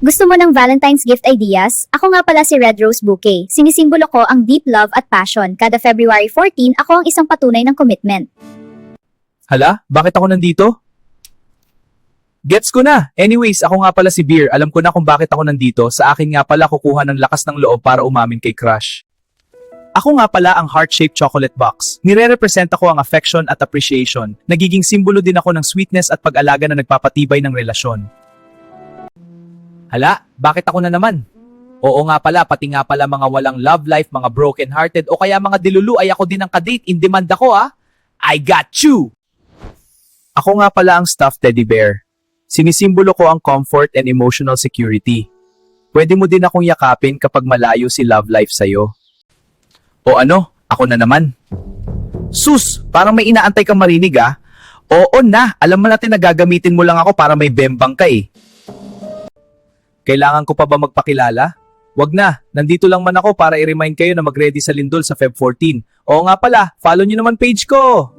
Gusto mo ng Valentine's gift ideas? Ako nga pala si Red Rose Bouquet. Sinisimbolo ko ang deep love at passion. Kada February 14, ako ang isang patunay ng commitment. Hala, bakit ako nandito? Gets ko na. Anyways, ako nga pala si Beer. Alam ko na kung bakit ako nandito. Sa akin nga pala kukuha ng lakas ng loob para umamin kay crush. Ako nga pala ang heart-shaped chocolate box. Nire-represent ako ang affection at appreciation. Nagiging simbolo din ako ng sweetness at pag-alaga na nagpapatibay ng relasyon. Hala, bakit ako na naman? Oo nga pala, pati nga pala mga walang love life, mga broken-hearted o kaya mga dilulu ay ako din ang kadate. In demand ako I got you! Ako nga pala ang stuffed teddy bear. Sinisimbolo ko ang comfort and emotional security. Pwede mo din akong yakapin kapag malayo si love life sa'yo. O ano, ako na naman. Sus, parang may inaantay kang marinig Oo na, alam mo natin na gagamitin mo lang ako para may bembang ka Kailangan ko pa ba magpakilala? Wag na, nandito lang man ako para i-remind kayo na mag-ready sa lindol sa Feb 14. Oo nga pala, follow nyo naman page ko!